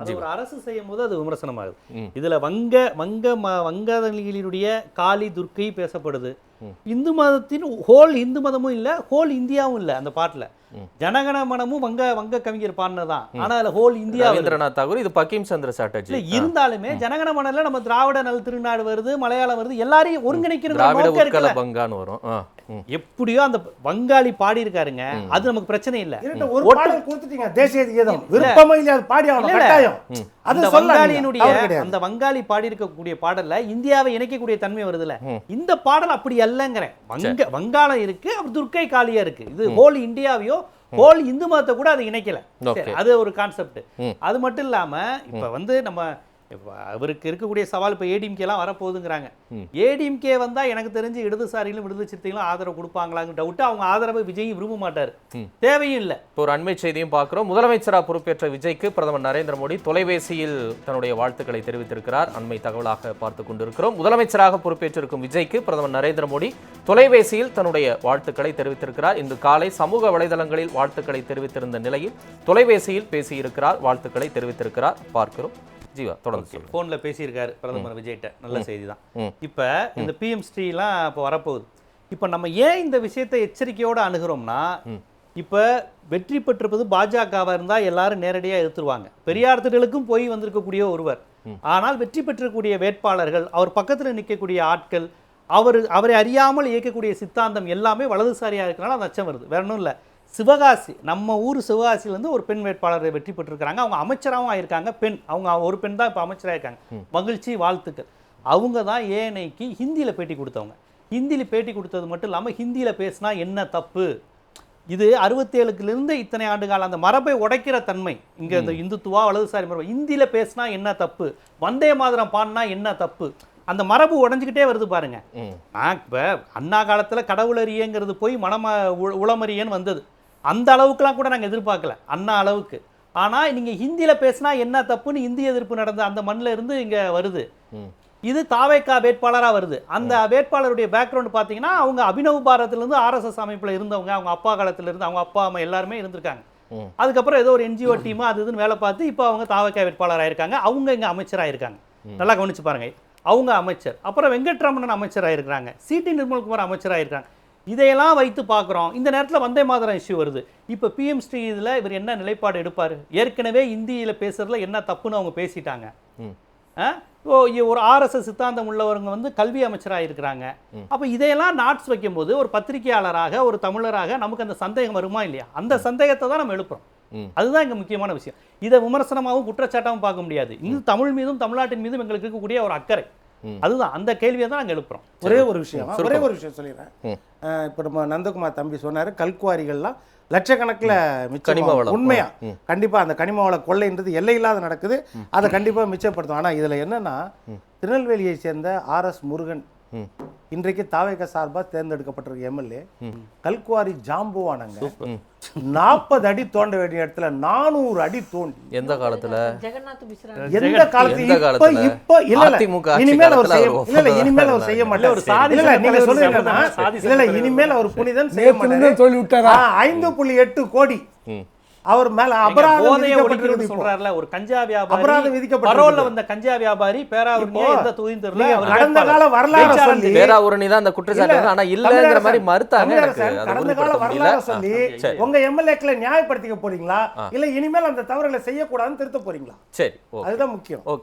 அது ஒரு அரசு செய்யும் போது அது விமர்சனமாகுது. இதுல வங்காளிகளுடைய காளி துர்க்கை பேசப்படுது. இந்து மதத்தின் ஹோல் இந்து மதமும் இல்ல, ஹோல் இந்தியாவும் இல்ல. அந்த பாட்டுல ஜனகண மனமும் வங்க கவிஞர் பாடினதான். ஆனா அதுல ஹோல் இந்தியா ரவீந்திரநாத் தாகூர், இது பங்கிம் சந்திர சாட்டர்ஜி. இருந்தாலுமே ஜனகண மனம்ல நம்ம திராவிட நல் திருநாடு வருது, மலையாளம் வருது, எல்லாரையும் ஒருங்கிணைக்கிறது வரும். எப்படியோ அந்த வங்காளி பாடி இருக்காருங்க, அது நமக்கு பிரச்சனை இல்ல. ஒரு பாடல் கொடுத்துட்டீங்க தேசிய கீதம், விருப்பமே இல்ல அது பாடி ஆகணும் கட்டாயம். அந்த வங்காளியினுடைய அந்த வங்காளி பாடி இருக்கக்கூடிய பாடல்ல இந்தியாவை இணைக்கக்கூடிய தன்மை வருதுல. இந்த பாடல் அப்படி அல்லங்கிறேன். வங்காளம் இருக்கு, அப்புறம் துர்க்கை காளியா இருக்கு. இது ஹோல் இந்தியாவையோ ஹோல் இந்து மதத்தை கூட அதை இணைக்கல. அது ஒரு கான்செப்ட். அது மட்டும் இல்லாம இப்ப நம்ம அவருக்கு இருக்கக்கூடிய சவால் இப்ப ஏடிஎம்கே எல்லாம் வரப்போகுதுங்கிறாங்க. ஏடிஎம்கே வந்தா எனக்கு தெரிஞ்சு இடதுசாரிகளும் விடுதலை சிறுத்தைகளும் ஆதரவு கொடுப்பாங்களாங்க டவுட். அவங்க ஆதரவை விஜய் விரும்ப மாட்டாரு, தேவையும் இல்லை. ஒரு அண்மை செய்தியும் பார்க்கிறோம். முதலமைச்சராக பொறுப்பேற்ற விஜய்க்கு பிரதமர் நரேந்திர மோடி தொலைபேசியில் தன்னுடைய வாழ்த்துக்களை தெரிவித்திருக்கிறார். அண்மை தகவலாக பார்த்துக் கொண்டிருக்கிறோம். முதலமைச்சராக பொறுப்பேற்றிருக்கும் விஜய்க்கு பிரதமர் நரேந்திர மோடி தொலைபேசியில் தன்னுடைய வாழ்த்துக்களை தெரிவித்திருக்கிறார். இன்று காலை சமூக வலைதளங்களில் வாழ்த்துக்களை தெரிவித்திருந்த நிலையில் தொலைபேசியில் பேசியிருக்கிறார், வாழ்த்துக்களை தெரிவித்திருக்கிறார். பார்க்கிறோம். ஜீவா தொடர்ந்து போன்ல பேசியிருக்காரு பிரதமர் விஜய்கிட்ட. நல்ல செய்தி தான். இப்ப இந்த பிஎம் ஸ்ரீ எல்லாம் இப்ப வரப்போகுது. இப்ப நம்ம ஏன் இந்த விஷயத்தை எச்சரிக்கையோட அணுகிறோம்னா, இப்ப வெற்றி பெற்றிருப்பது பாஜகவா இருந்தா எல்லாரும் நேரடியா எதிர்த்துருவாங்க. பெரியார் திடலுக்கும் போய் வந்திருக்கக்கூடிய ஒருவர். ஆனால் வெற்றி பெற்றக்கூடிய வேட்பாளர்கள், அவர் பக்கத்துல நிற்கக்கூடிய ஆட்கள், அவரை அறியாமல் இயக்கக்கூடிய சித்தாந்தம் எல்லாமே வலதுசாரியா இருக்கனால அந்த அச்சம் வருது. வேற ஒன்றும் இல்லை. சிவகாசி, நம்ம ஊர் சிவகாசியிலேருந்து ஒரு பெண் வேட்பாளரை வெற்றி பெற்றிருக்கிறாங்க. அவங்க அமைச்சராகவும் ஆயிருக்காங்க. பெண், அவங்க ஒரு பெண் தான் இப்போ அமைச்சராக இருக்காங்க. மகிழ்ச்சி, வாழ்த்துக்கள். அவங்க தான் ஏஎன்ஐக்கு ஹிந்தியில் பேட்டி கொடுத்தவங்க. ஹிந்தியில் பேட்டி கொடுத்தது மட்டும் இல்லாமல் ஹிந்தியில் பேசினா என்ன தப்பு, இது 67லேருந்து இத்தனை ஆண்டு காலம் அந்த மரபை உடைக்கிற தன்மை இங்கே இந்த இந்துத்துவா வலதுசாரி மரபு. ஹிந்தியில் பேசினா என்ன தப்பு, வந்தே மாதரம் பாடினா என்ன தப்பு, அந்த மரபு உடஞ்சிக்கிட்டே வருது பாருங்க. இப்போ அண்ணா காலத்தில் கடவுளறியங்கிறது போய் உளமறியன்னு வந்தது. அந்த அளவுக்குலாம் கூட நாங்கள் எதிர்பார்க்கல, அண்ணா அளவுக்கு. ஆனால் நீங்கள் ஹிந்தியில் பேசினா என்ன தப்புன்னு இந்திய எதிர்ப்பு நடந்த அந்த மண்ணில் இருந்து இங்கே வருது. இது தாவேகா வேட்பாளராக வருது. அந்த வேட்பாளருடைய பேக்ரவுண்ட் பார்த்தீங்கன்னா அவங்க அபினவ் பாரத்லேருந்து ஆர்எஸ்எஸ் அமைப்பில் இருந்தவங்க. அவங்க அப்பா காலத்திலிருந்து அவங்க அப்பா அம்மா எல்லாருமே இருந்திருக்காங்க. அதுக்கப்புறம் ஏதோ ஒரு என்ஜிஓ டீமாக அது இதுன்னு வேலை பார்த்து இப்போ அவங்க தாவேகா வேட்பாளராக இருக்காங்க. அவங்க இங்கே அமைச்சராக இருக்காங்க. நல்லா கவனிச்சு பாருங்க, அவங்க அமைச்சர். அப்புறம் வெங்கட்ரமணன் அமைச்சராக இருக்கிறாங்க. சிடி நிர்மல்குமார் அமைச்சராக இருக்காங்க. இதையெல்லாம் வைத்து பார்க்குறோம். இந்த நேரத்தில் வந்தே மாதரம் இஷ்யூ வருது. இப்போ பிஎம் ஸ்ரீ இதில் இவர் என்ன நிலைப்பாடு எடுப்பார்? ஏற்கனவே இந்தியில் பேசுறதுல என்ன தப்புன்னு அவங்க பேசிட்டாங்க. ஒரு ஆர்எஸ்எஸ் சித்தாந்தம் உள்ளவங்க கல்வி அமைச்சராக இருக்கிறாங்க. அப்போ இதையெல்லாம் நாட்ஸ் வைக்கும்போது ஒரு பத்திரிகையாளராக ஒரு தமிழராக நமக்கு அந்த சந்தேகம் வருமா இல்லையா? அந்த சந்தேகத்தை தான் நம்ம எழுப்புறோம். அதுதான் இங்கே முக்கியமான விஷயம். இதை விமர்சனமாகவும் குற்றச்சாட்டாகவும் பார்க்க முடியாது. இந்த தமிழ் மீதும் தமிழ்நாட்டின் மீதும் எங்களுக்கு இருக்கக்கூடிய ஒரு அக்கறை, அதுதான் அந்த கேள்வியை தான் நாங்கள் எழுப்புறோம். ஒரே ஒரு விஷயம் சொல்லிடுறேன். இப்போ நம்ம நந்தகுமார் தம்பி சொன்னார், கல்குவாரிகள்லாம் லட்சக்கணக்கில் மிச்சம். உண்மையா கண்டிப்பா அந்த கனிம வள கொள்ளைன்றது எல்லையில்லாத நடக்குது. அதை கண்டிப்பா மிச்சப்படுத்தும். ஆனா இதுல என்னன்னா, திருநெல்வேலியை சேர்ந்த RS முருகன் இன்றைக்கு தாவேக சார்பா தேர்ந்தெடுக்கப்பட்டிருக்க எம்எல்ஏ கல்குவாரி ஜாம்புவானங்க 40 அடி தோண்ட வேண்டிய இடத்துல 400 அடி தோண்டி எந்த காலத்துல இப்ப இனிமேல் அவர் செய்ய மாட்டார். இனிமேல் அவர் புனிதன் செய்ய மாட்டார். 5.8 கோடி அவர் மேல அபராதம் விதிக்கப்பட்டிருக்கு சொல்றாருல. ஒரு கஞ்சா வியாபாரி, அபராதம் விதிக்கப்பட்டிருக்கு. வந்த கஞ்சா வியாபாரி பேராவூரணி எந்த தொகுதியும் தெரியல. கடந்த கால வரலாறு சொல்லி பேராவூரணி தான் அந்த குற்றச்சாட்டு, ஆனா இல்லங்கற மாதிரி மறுத்தாங்க. கடந்த கால வரலாறு சொல்லி உங்க எம்எல்ஏக்களை நியாயப்படுத்திக்க போறீங்களா, இல்ல இனிமேல் அந்த தவறுகளை செய்ய கூடாதுன்னு திருத்த போறீங்களா? சரி, அதுதான் முக்கியம். ஓகே.